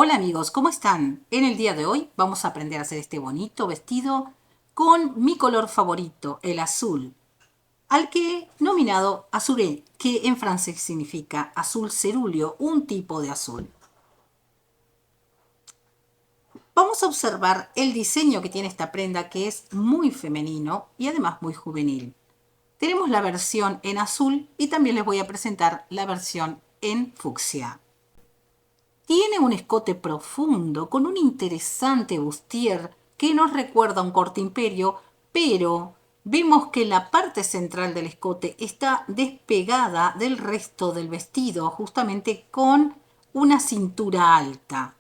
Hola amigos, ¿cómo están? En el día de hoy vamos a aprender a hacer este bonito vestido con mi color favorito, el azul, al que he nominado azuré, que en francés significa azul cerúleo, un tipo de azul. Vamos a observar el diseño que tiene esta prenda, que es muy femenino y además muy juvenil. Tenemos la versión en azul y también les voy a presentar la versión en fucsia. Tiene un escote profundo con un interesante bustier que nos recuerda a un corte imperio, pero vemos que la parte central del escote está despegada del resto del vestido, justamente con una cintura alta.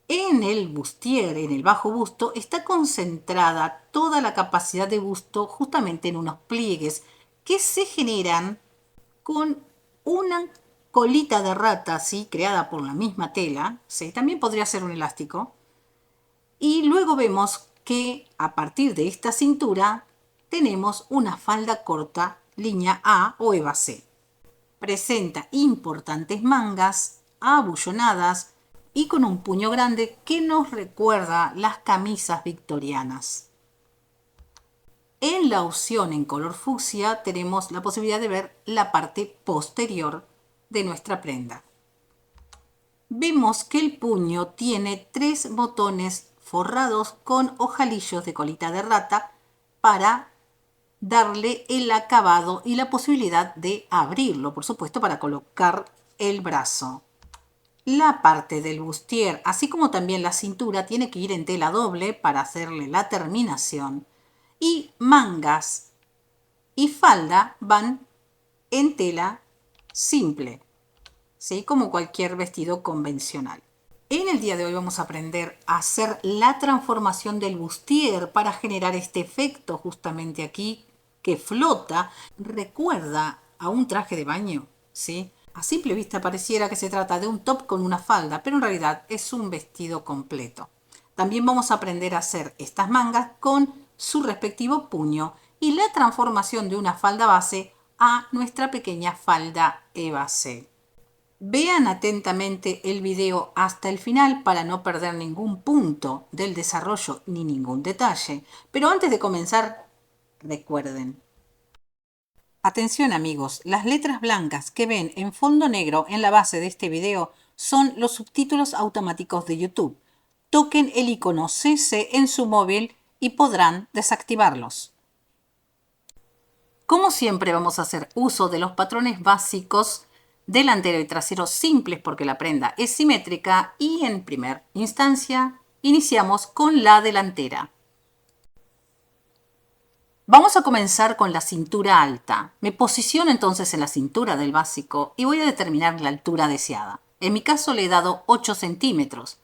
En el bustier, en el bajo busto, está concentrada toda la capacidad de busto justamente en unos pliegues que se generan con una colita de rata, ¿sí? Creada por la misma tela, ¿sí? También podría ser un elástico. Y luego vemos que a partir de esta cintura tenemos una falda corta línea A o EVA C. Presenta importantes mangas, abullonadas y con un puño grande que nos recuerda las camisas victorianas. En la opción en color fucsia tenemos la posibilidad de ver la parte posterior de nuestra prenda. Vemos que el puño tiene 3 botones forrados con ojalillos de colita de rata para darle el acabado y la posibilidad de abrirlo, por supuesto, para colocar el brazo. La parte del bustier, así como también la cintura, tiene que ir en tela doble para hacerle la terminación. Y mangas y falda van en tela simple, ¿sí? Como cualquier vestido convencional. En el día de hoy vamos a aprender a hacer la transformación del bustier para generar este efecto justamente aquí que flota. Recuerda a un traje de baño, ¿sí? A simple vista pareciera que se trata de un top con una falda, pero en realidad es un vestido completo. También vamos a aprender a hacer estas mangas con su respectivo puño y la transformación de una falda base a nuestra pequeña falda Eva C. Vean atentamente el video hasta el final para no perder ningún punto del desarrollo ni ningún detalle. Pero antes de comenzar, recuerden. Atención amigos, las letras blancas que ven en fondo negro en la base de este video son los subtítulos automáticos de YouTube. Toquen el icono CC en su móvil y podrán desactivarlos. Como siempre vamos a hacer uso de los patrones básicos delantero y trasero simples porque la prenda es simétrica y en primera instancia iniciamos con la delantera. Vamos a comenzar con la cintura alta. Me posiciono entonces en la cintura del básico y voy a determinar la altura deseada. En mi caso le he dado 8 centímetros.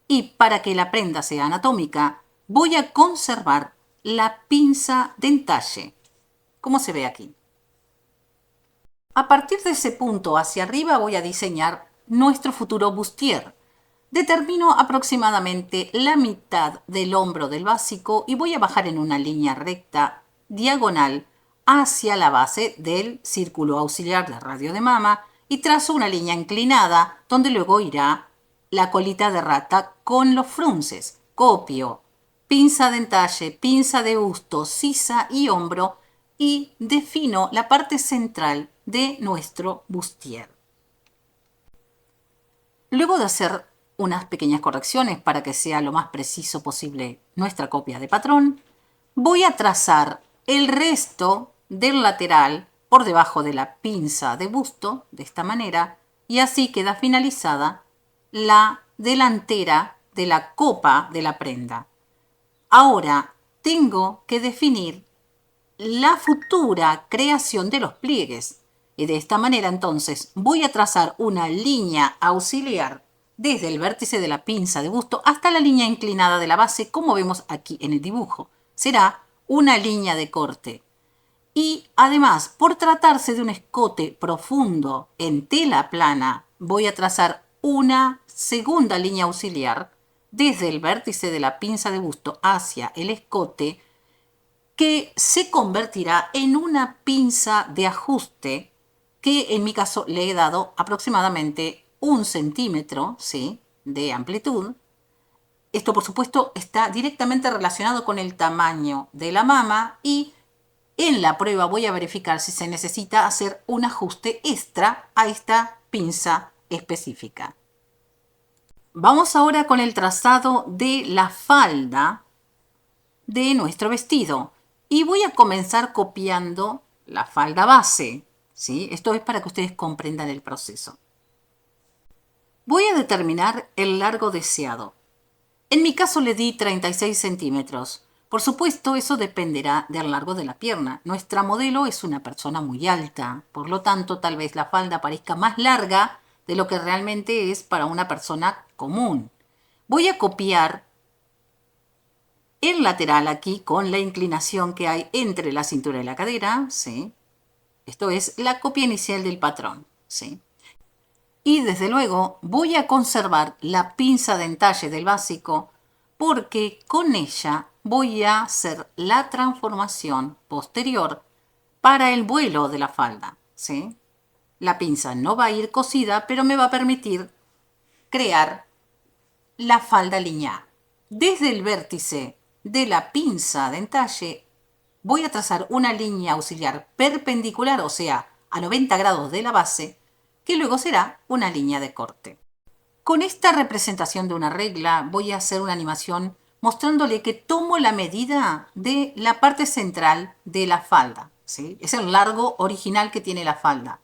Y para que la prenda sea anatómica, voy a conservar la pinza de entalle, como se ve aquí. A partir de ese punto hacia arriba voy a diseñar nuestro futuro bustier. Determino aproximadamente la mitad del hombro del básico y voy a bajar en una línea recta diagonal hacia la base del círculo auxiliar de radio de mama y trazo una línea inclinada donde luego irá la colita de rata con los frunces. Copio pinza de entalle, pinza de busto, sisa y hombro y defino la parte central de nuestro bustier. Luego de hacer unas pequeñas correcciones para que sea lo más preciso posible nuestra copia de patrón, voy a trazar el resto del lateral por debajo de la pinza de busto, de esta manera, y así queda finalizada la delantera de la copa de la prenda. Ahora tengo que definir la futura creación de los pliegues. Y de esta manera entonces voy a trazar una línea auxiliar desde el vértice de la pinza de busto hasta la línea inclinada de la base, como vemos aquí en el dibujo. Será una línea de corte. Y además, por tratarse de un escote profundo en tela plana, voy a trazar una segunda línea auxiliar desde el vértice de la pinza de busto hacia el escote, que se convertirá en una pinza de ajuste que en mi caso le he dado aproximadamente 1 centímetro, ¿sí? de amplitud. Esto, por supuesto, está directamente relacionado con el tamaño de la mama y en la prueba voy a verificar si se necesita hacer un ajuste extra a esta pinza específica. Vamos ahora con el trazado de la falda de nuestro vestido y voy a comenzar copiando la falda base, ¿sí? Esto es para que ustedes comprendan el proceso. Voy a determinar el largo deseado. En mi caso le di 36 centímetros. Por supuesto, eso dependerá del largo de la pierna. Nuestra modelo es una persona muy alta, por lo tanto, tal vez la falda parezca más larga de lo que realmente es para una persona común. Voy a copiar el lateral aquí con la inclinación que hay entre la cintura y la cadera, ¿sí? Esto es la copia inicial del patrón, ¿sí? Y desde luego voy a conservar la pinza de entalle del básico porque con ella voy a hacer la transformación posterior para el vuelo de la falda, ¿sí? La pinza no va a ir cosida, pero me va a permitir crear la falda lineal. Desde el vértice de la pinza de entalle voy a trazar una línea auxiliar perpendicular, o sea, a 90 grados de la base, que luego será una línea de corte. Con esta representación de una regla voy a hacer una animación mostrándole que tomo la medida de la parte central de la falda, ¿sí? Es el largo original que tiene la falda.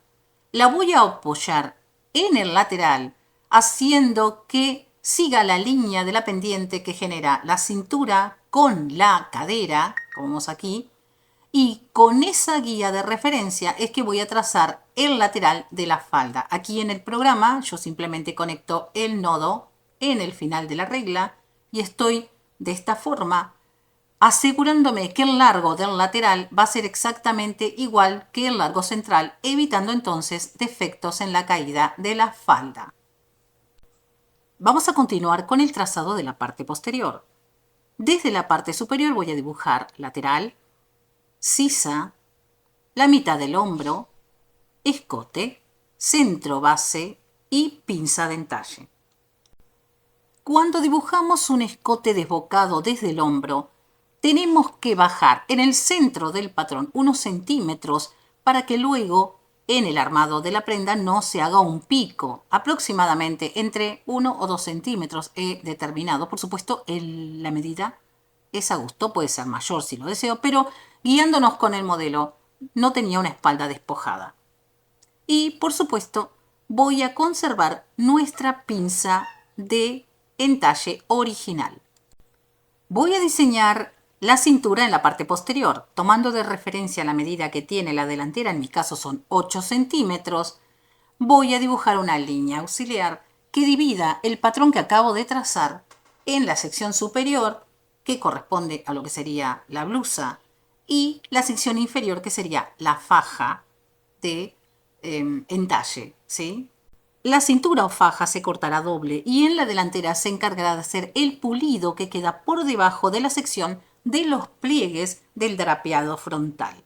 La voy a apoyar en el lateral haciendo que siga la línea de la pendiente que genera la cintura con la cadera, como vemos aquí, y con esa guía de referencia es que voy a trazar el lateral de la falda. Aquí en el programa yo simplemente conecto el nodo en el final de la regla y estoy de esta forma asegurándome que el largo del lateral va a ser exactamente igual que el largo central, evitando entonces defectos en la caída de la falda. Vamos a continuar con el trazado de la parte posterior. Desde la parte superior voy a dibujar lateral, sisa, la mitad del hombro, escote, centro base y pinza de entalle. Cuando dibujamos un escote desbocado desde el hombro, tenemos que bajar en el centro del patrón unos centímetros para que luego en el armado de la prenda no se haga un pico, aproximadamente entre 1 o 2 centímetros he determinado. Por supuesto, la medida es a gusto, puede ser mayor si lo deseo, pero guiándonos con el modelo, no tenía una espalda despojada. Y, por supuesto, voy a conservar nuestra pinza de entalle original. Voy a diseñar la cintura en la parte posterior, tomando de referencia la medida que tiene la delantera, en mi caso son 8 centímetros, voy a dibujar una línea auxiliar que divida el patrón que acabo de trazar en la sección superior, que corresponde a lo que sería la blusa, y la sección inferior, que sería la faja de entalle, ¿sí? La cintura o faja se cortará doble y en la delantera se encargará de hacer el pulido que queda por debajo de la sección de los pliegues del drapeado frontal.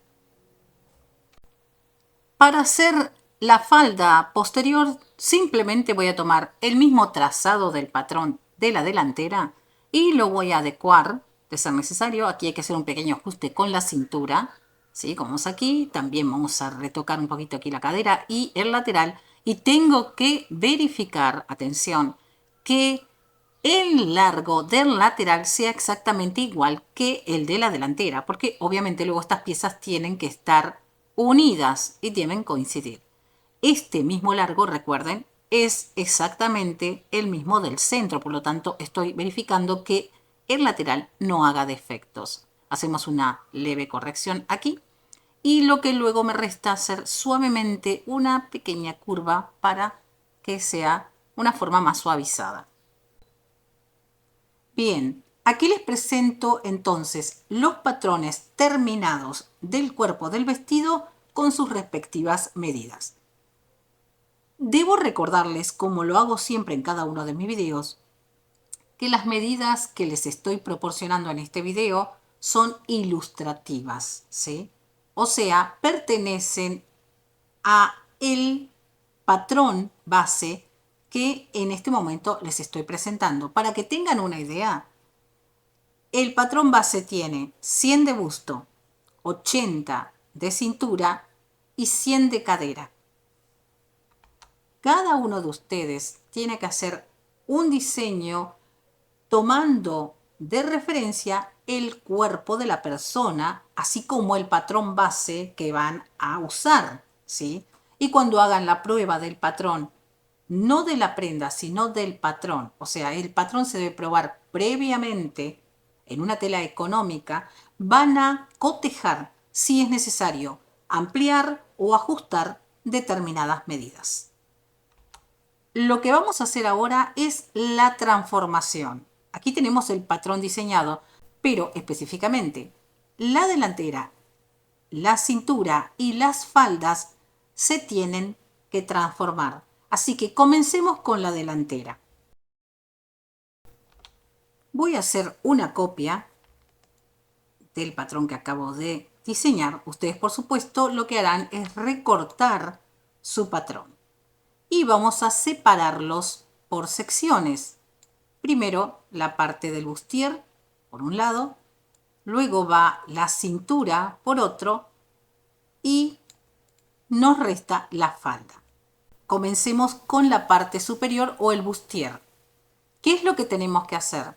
Para hacer la falda posterior simplemente voy a tomar el mismo trazado del patrón de la delantera y lo voy a adecuar de ser necesario. Aquí hay que hacer un pequeño ajuste con la cintura, ¿sí? Como vemos aquí, también vamos a retocar un poquito aquí la cadera y el lateral. Y tengo que verificar, atención, que el largo del lateral sea exactamente igual que el de la delantera, porque obviamente luego estas piezas tienen que estar unidas y deben coincidir. Este mismo largo, recuerden, es exactamente el mismo del centro, por lo tanto estoy verificando que el lateral no haga defectos. Hacemos una leve corrección aquí y lo que luego me resta hacer suavemente una pequeña curva para que sea una forma más suavizada. Bien, aquí les presento entonces los patrones terminados del cuerpo del vestido con sus respectivas medidas. Debo recordarles, como lo hago siempre en cada uno de mis videos, que las medidas que les estoy proporcionando en este video son ilustrativas, ¿sí? O sea, pertenecen a el patrón base que en este momento les estoy presentando. Para que tengan una idea, el patrón base tiene 100 de busto, 80 de cintura y 100 de cadera. Cada uno de ustedes tiene que hacer un diseño tomando de referencia el cuerpo de la persona, así como el patrón base que van a usar, ¿sí? Y cuando hagan la prueba del patrón, no de la prenda, sino del patrón, o sea, el patrón se debe probar previamente en una tela económica, van a cotejar si es necesario ampliar o ajustar determinadas medidas. Lo que vamos a hacer ahora es la transformación. Aquí tenemos el patrón diseñado, pero específicamente la delantera, la cintura y las faldas se tienen que transformar. Así que comencemos con la delantera. Voy a hacer una copia del patrón que acabo de diseñar. Ustedes, por supuesto, lo que harán es recortar su patrón. Y vamos a separarlos por secciones. Primero la parte del bustier por un lado, luego va la cintura por otro y nos resta la falda. Comencemos con la parte superior o el bustier. ¿Qué es lo que tenemos que hacer?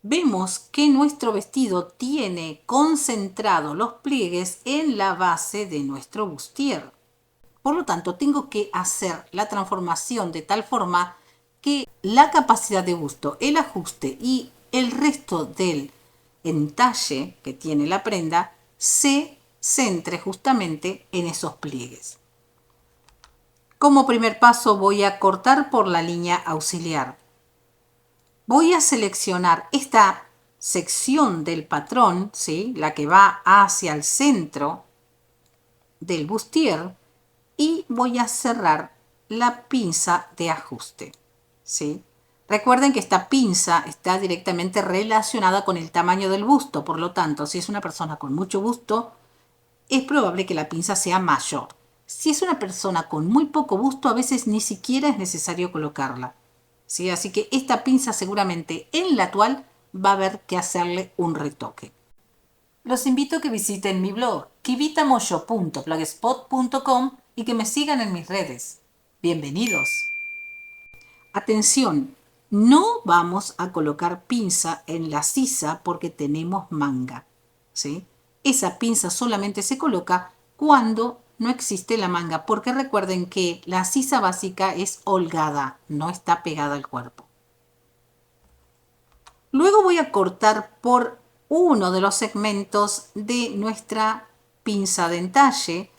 Vemos que nuestro vestido tiene concentrados los pliegues en la base de nuestro bustier. Por lo tanto, tengo que hacer la transformación de tal forma que la capacidad de busto, el ajuste y el resto del entalle que tiene la prenda se centre justamente en esos pliegues. Como primer paso voy a cortar por la línea auxiliar. Voy a seleccionar esta sección del patrón, ¿sí? La que va hacia el centro del bustier, y voy a cerrar la pinza de ajuste, ¿sí? Recuerden que esta pinza está directamente relacionada con el tamaño del busto, por lo tanto, si es una persona con mucho busto, es probable que la pinza sea mayor. Si es una persona con muy poco busto, a veces ni siquiera es necesario colocarla, ¿sí? Así que esta pinza seguramente en la toile va a haber que hacerle un retoque. Los invito a que visiten mi blog kivitamoyo.blogspot.com y que me sigan en mis redes. Bienvenidos. Atención, no vamos a colocar pinza en la sisa porque tenemos manga, ¿sí? Esa pinza solamente se coloca cuando no existe la manga, porque recuerden que la sisa básica es holgada, no está pegada al cuerpo. Luego voy a cortar por uno de los segmentos de nuestra pinza de entalle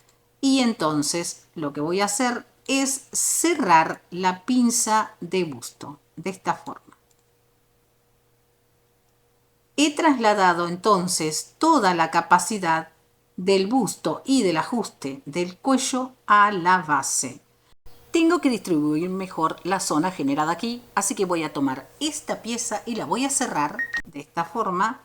y entonces lo que voy a hacer es cerrar la pinza de busto de esta forma. He trasladado entonces toda la capacidad del busto y del ajuste del cuello a la base. Tengo que distribuir mejor la zona generada aquí, así que voy a tomar esta pieza y la voy a cerrar de esta forma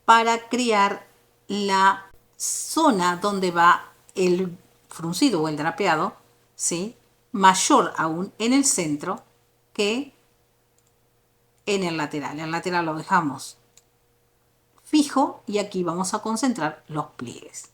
para crear la zona donde va el fruncido o el drapeado, ¿sí? Mayor aún en el centro que en el lateral. El lateral lo dejamos fijo y aquí vamos a concentrar los pliegues.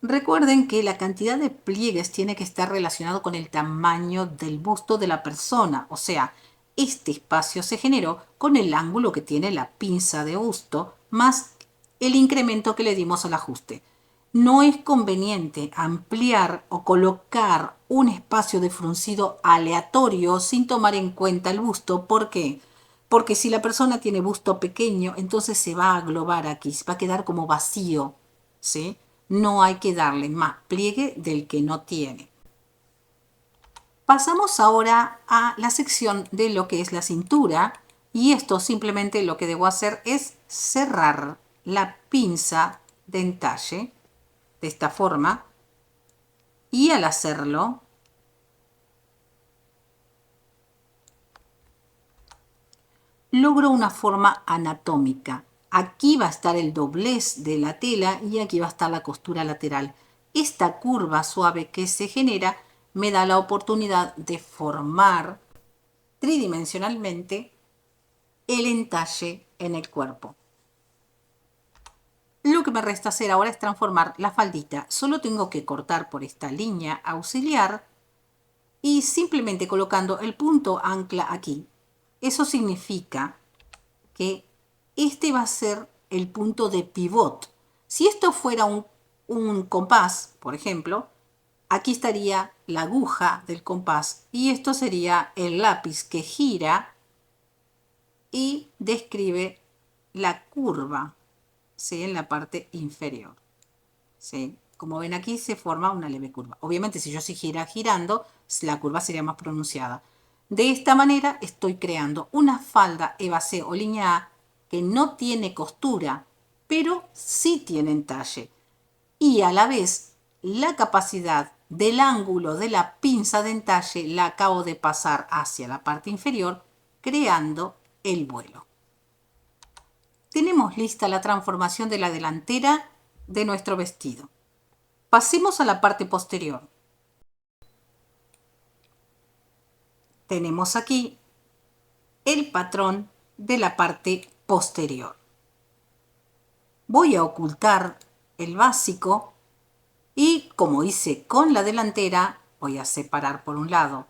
Recuerden que la cantidad de pliegues tiene que estar relacionado con el tamaño del busto de la persona. O sea, este espacio se generó con el ángulo que tiene la pinza de busto más el incremento que le dimos al ajuste. No es conveniente ampliar o colocar un espacio de fruncido aleatorio sin tomar en cuenta el busto. ¿Por qué? Porque si la persona tiene busto pequeño, entonces se va a aglobar aquí, se va a quedar como vacío, ¿sí? No hay que darle más pliegue del que no tiene. Pasamos ahora a la sección de lo que es la cintura y esto simplemente lo que debo hacer es cerrar la pinza de entalle de esta forma y al hacerlo logro una forma anatómica. Aquí va a estar el doblez de la tela y aquí va a estar la costura lateral. Esta curva suave que se genera me da la oportunidad de formar tridimensionalmente el entalle en el cuerpo. Lo que me resta hacer ahora es transformar la faldita. Solo tengo que cortar por esta línea auxiliar y simplemente colocando el punto ancla aquí. Eso significa que este va a ser el punto de pivot. Si esto fuera un compás, por ejemplo, aquí estaría la aguja del compás y esto sería el lápiz que gira y describe la curva, ¿sí? En la parte inferior, ¿sí? Como ven aquí se forma una leve curva. Obviamente si yo siguiera girando, la curva sería más pronunciada. De esta manera estoy creando una falda Eva C o línea A que no tiene costura, pero sí tiene entalle. Y a la vez la capacidad del ángulo de la pinza de entalle la acabo de pasar hacia la parte inferior, creando el vuelo. Tenemos lista la transformación de la delantera de nuestro vestido. Pasemos a la parte posterior. Tenemos aquí el patrón de la parte posterior. Voy a ocultar el básico y, como hice con la delantera, voy a separar por un lado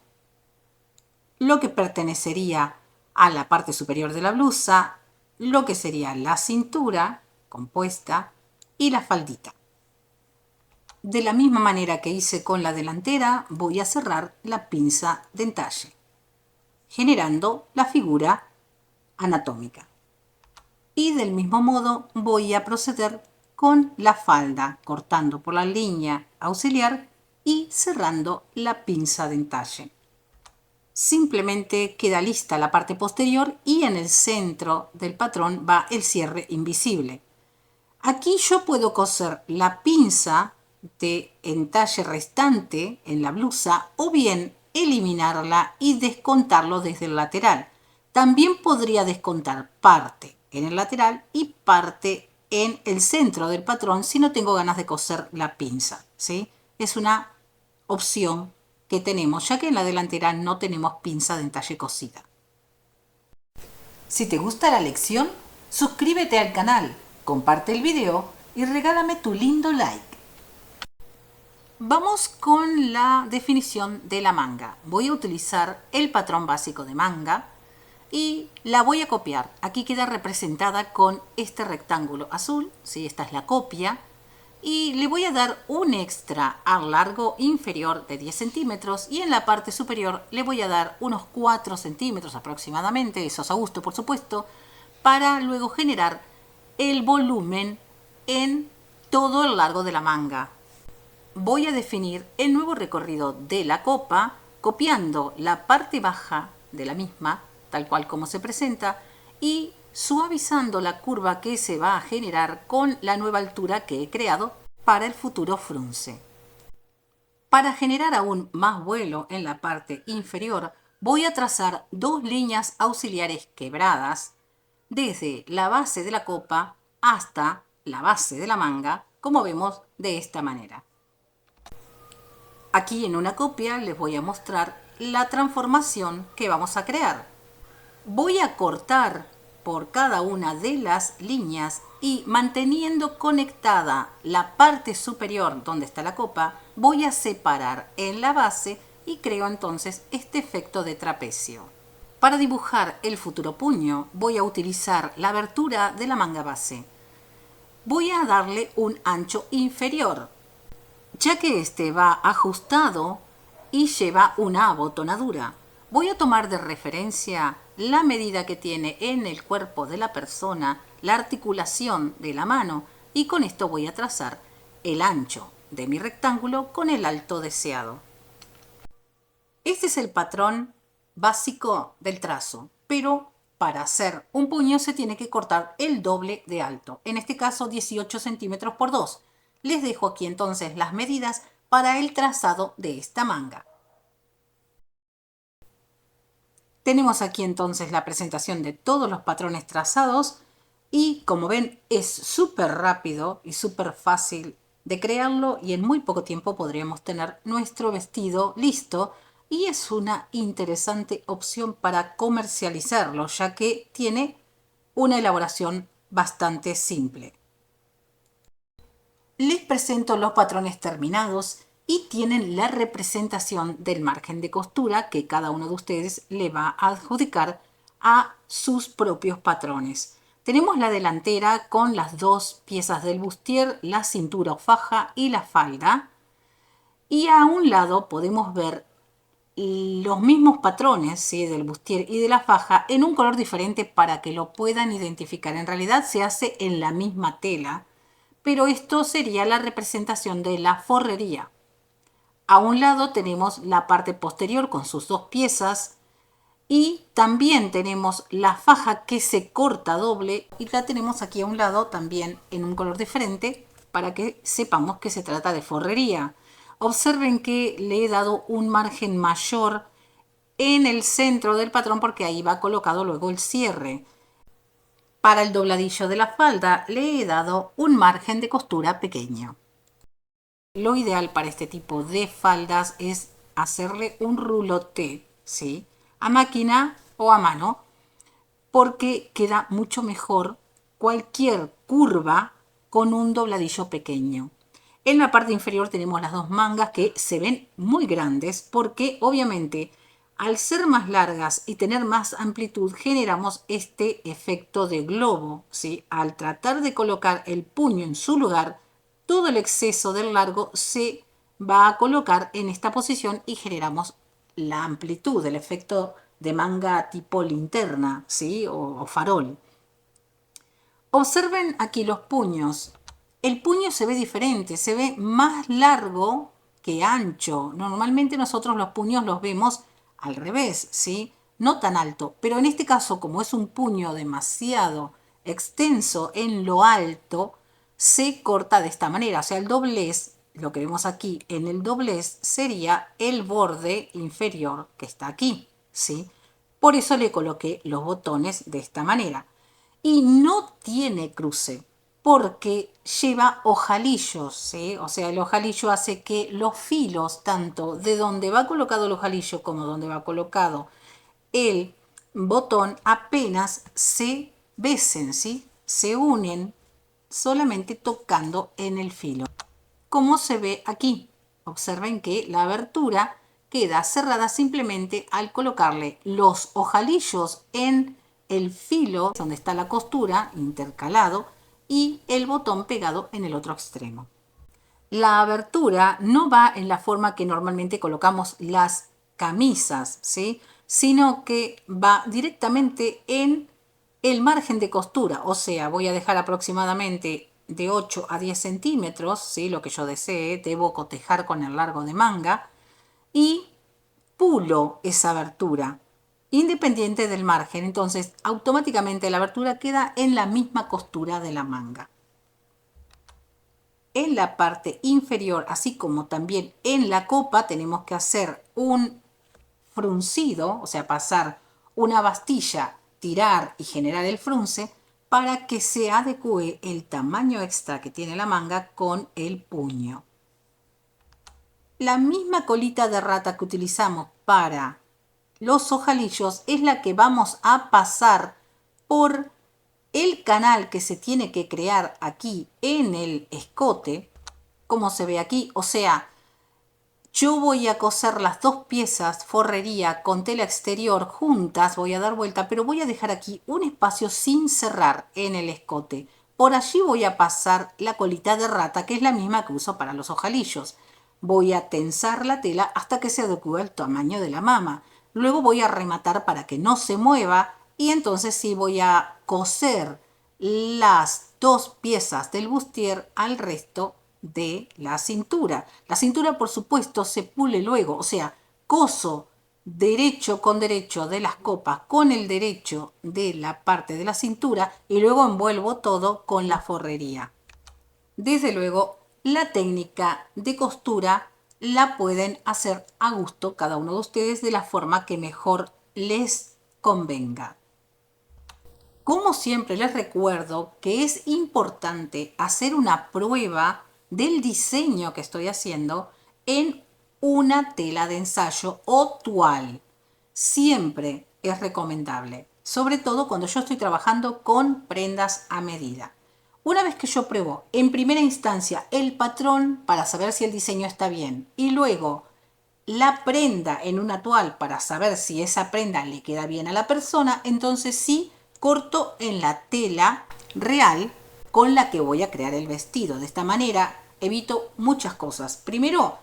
lo que pertenecería a la parte superior de la blusa, lo que sería la cintura compuesta y la faldita. De la misma manera que hice con la delantera, voy a cerrar la pinza de entalle, generando la figura anatómica. Y del mismo modo voy a proceder con la falda, cortando por la línea auxiliar y cerrando la pinza de entalle. Simplemente queda lista la parte posterior y en el centro del patrón va el cierre invisible. Aquí yo puedo coser la pinza de entalle restante en la blusa o bien eliminarla y descontarlo desde el lateral. También podría descontar parte en el lateral y parte en el centro del patrón si no tengo ganas de coser la pinza, ¿sí? Es una opción que tenemos, ya que en la delantera no tenemos pinza de entalle cosida. Si te gusta la lección, suscríbete al canal, comparte el video y regálame tu lindo like. Vamos con la definición de la manga. Voy a utilizar el patrón básico de manga y la voy a copiar. Aquí queda representada con este rectángulo azul, ¿sí? Esta es la copia. Y le voy a dar un extra al largo inferior de 10 centímetros y en la parte superior le voy a dar unos 4 centímetros aproximadamente, eso es a gusto por supuesto, para luego generar el volumen en todo el largo de la manga. Voy a definir el nuevo recorrido de la copa copiando la parte baja de la misma, tal cual como se presenta, y suavizando la curva que se va a generar con la nueva altura que he creado para el futuro frunce. Para generar aún más vuelo en la parte inferior, voy a trazar dos líneas auxiliares quebradas desde la base de la copa hasta la base de la manga, como vemos de esta manera. Aquí en una copia les voy a mostrar la transformación que vamos a crear. Voy a cortar por cada una de las líneas y manteniendo conectada la parte superior donde está la copa, voy a separar en la base y creo entonces este efecto de trapecio. Para dibujar el futuro puño voy a utilizar la abertura de la manga base. Voy a darle un ancho inferior, ya que este va ajustado y lleva una abotonadura. Voy a tomar de referencia la medida que tiene en el cuerpo de la persona, la articulación de la mano, y con esto voy a trazar el ancho de mi rectángulo con el alto deseado. Este es el patrón básico del trazo, pero para hacer un puño se tiene que cortar el doble de alto, en este caso 18 centímetros por 2. Les dejo aquí entonces las medidas para el trazado de esta manga. Tenemos aquí entonces la presentación de todos los patrones trazados y como ven es súper rápido y súper fácil de crearlo y en muy poco tiempo podríamos tener nuestro vestido listo y es una interesante opción para comercializarlo ya que tiene una elaboración bastante simple. Les presento los patrones terminados y tienen la representación del margen de costura que cada uno de ustedes le va a adjudicar a sus propios patrones. Tenemos la delantera con las dos piezas del bustier, la cintura o faja y la falda. Y a un lado podemos ver los mismos patrones, ¿sí?, del bustier y de la faja en un color diferente para que lo puedan identificar. En realidad se hace en la misma tela, pero esto sería la representación de la forrería. A un lado tenemos la parte posterior con sus dos piezas y también tenemos la faja que se corta doble y la tenemos aquí a un lado también en un color diferente para que sepamos que se trata de forrería. Observen que le he dado un margen mayor en el centro del patrón porque ahí va colocado luego el cierre. Para el dobladillo de la falda le he dado un margen de costura pequeño. Lo ideal para este tipo de faldas es hacerle un rouloté, ¿sí?, a máquina o a mano, porque queda mucho mejor cualquier curva con un dobladillo pequeño. En la parte inferior tenemos las dos mangas que se ven muy grandes porque obviamente al ser más largas y tener más amplitud generamos este efecto de globo, ¿sí? Al tratar de colocar el puño en su lugar, todo el exceso del largo se va a colocar en esta posición y generamos la amplitud, el efecto de manga tipo linterna, ¿sí?, o farol. Observen aquí los puños. El puño se ve diferente, se ve más largo que ancho. Normalmente nosotros los puños los vemos al revés, ¿sí?, no tan alto, pero en este caso, como es un puño demasiado extenso en lo alto, se corta de esta manera. O sea, el doblez, lo que vemos aquí en el doblez, sería el borde inferior que está aquí, ¿sí? Por eso le coloqué los botones de esta manera. Y no tiene cruce porque lleva ojalillos, ¿sí? O sea, el ojalillo hace que los filos, tanto de donde va colocado el ojalillo como donde va colocado el botón, apenas se besen, ¿sí? Se unen solamente tocando en el filo. Como se ve aquí, observen que la abertura queda cerrada simplemente al colocarle los ojalillos en el filo donde está la costura intercalado y el botón pegado en el otro extremo. La abertura no va en la forma que normalmente colocamos las camisas, ¿sí?, sino que va directamente en el margen de costura. O sea, voy a dejar aproximadamente de 8 a 10 centímetros, ¿sí?, lo que yo desee. Debo cotejar con el largo de manga y pulo esa abertura independiente del margen. Entonces, automáticamente la abertura queda en la misma costura de la manga. En la parte inferior, así como también en la copa, tenemos que hacer un fruncido, o sea, pasar una bastilla, tirar y generar el frunce para que se adecue el tamaño extra que tiene la manga con el puño. La misma colita de rata que utilizamos para los ojalillos es la que vamos a pasar por el canal que se tiene que crear aquí en el escote, como se ve aquí. O sea, yo voy a coser las dos piezas forrería con tela exterior juntas, voy a dar vuelta, pero voy a dejar aquí un espacio sin cerrar en el escote. Por allí voy a pasar la colita de rata, que es la misma que uso para los ojalillos. Voy a tensar la tela hasta que se adecue al tamaño de la mama. Luego voy a rematar para que no se mueva y entonces sí voy a coser las dos piezas del bustier al resto de la cintura. La cintura, por supuesto, se pule luego, o sea, coso derecho con derecho de las copas con el derecho de la parte de la cintura y luego envuelvo todo con la forrería. Desde luego, la técnica de costura la pueden hacer a gusto cada uno de ustedes de la forma que mejor les convenga. Como siempre les recuerdo que es importante hacer una prueba del diseño que estoy haciendo en una tela de ensayo o toile. Siempre es recomendable, sobre todo cuando yo estoy trabajando con prendas a medida. Una vez que yo pruebo en primera instancia el patrón para saber si el diseño está bien y luego la prenda en una toal para saber si esa prenda le queda bien a la persona, entonces sí corto en la tela real con la que voy a crear el vestido. De esta manera evito muchas cosas. Primero,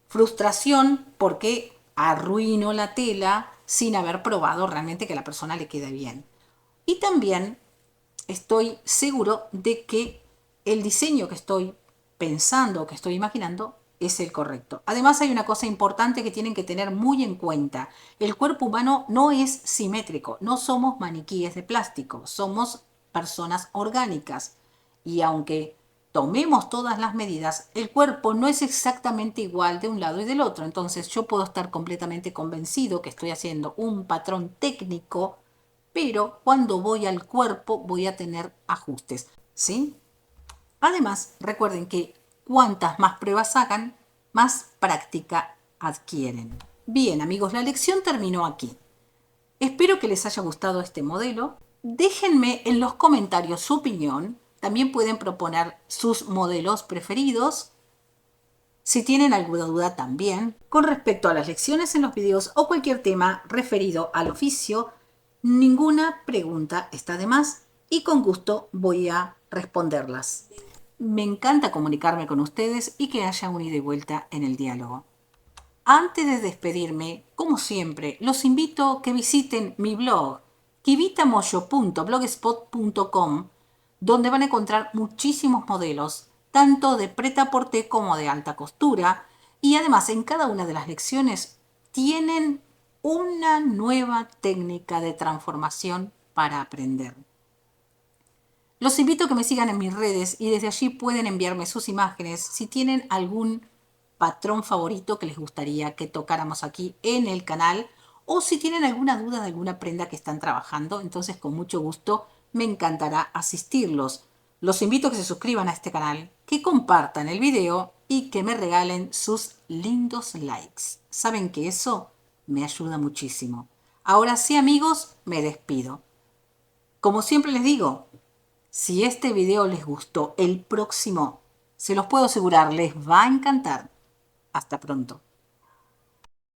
frustración porque arruino la tela sin haber probado realmente que a la persona le quede bien. Y también estoy seguro de que el diseño que estoy pensando, que estoy imaginando, es el correcto. Además hay una cosa importante que tienen que tener muy en cuenta. El cuerpo humano no es simétrico, no somos maniquíes de plástico, somos personas orgánicas. Y aunque tomemos todas las medidas, el cuerpo no es exactamente igual de un lado y del otro. Entonces yo puedo estar completamente convencido que estoy haciendo un patrón técnico, pero cuando voy al cuerpo voy a tener ajustes, ¿sí? Además, recuerden que cuantas más pruebas hagan, más práctica adquieren. Bien, amigos, la lección terminó aquí. Espero que les haya gustado este modelo. Déjenme en los comentarios su opinión. También pueden proponer sus modelos preferidos. Si tienen alguna duda también con respecto a las lecciones en los videos o cualquier tema referido al oficio, ninguna pregunta está de más y con gusto voy a responderlas. Me encanta comunicarme con ustedes y que haya un ida y vuelta en el diálogo. Antes de despedirme, como siempre, los invito a que visiten mi blog kivitamoyo.blogspot.com, donde van a encontrar muchísimos modelos, tanto de prêt-à-porter como de alta costura, y además en cada una de las lecciones tienen una nueva técnica de transformación para aprender. Los invito a que me sigan en mis redes y desde allí pueden enviarme sus imágenes si tienen algún patrón favorito que les gustaría que tocáramos aquí en el canal o si tienen alguna duda de alguna prenda que están trabajando, entonces con mucho gusto me encantará asistirlos. Los invito a que se suscriban a este canal, que compartan el video y que me regalen sus lindos likes. Saben que eso me ayuda muchísimo. Ahora sí, amigos, me despido. Como siempre les digo, si este video les gustó, el próximo, se los puedo asegurar, les va a encantar. Hasta pronto.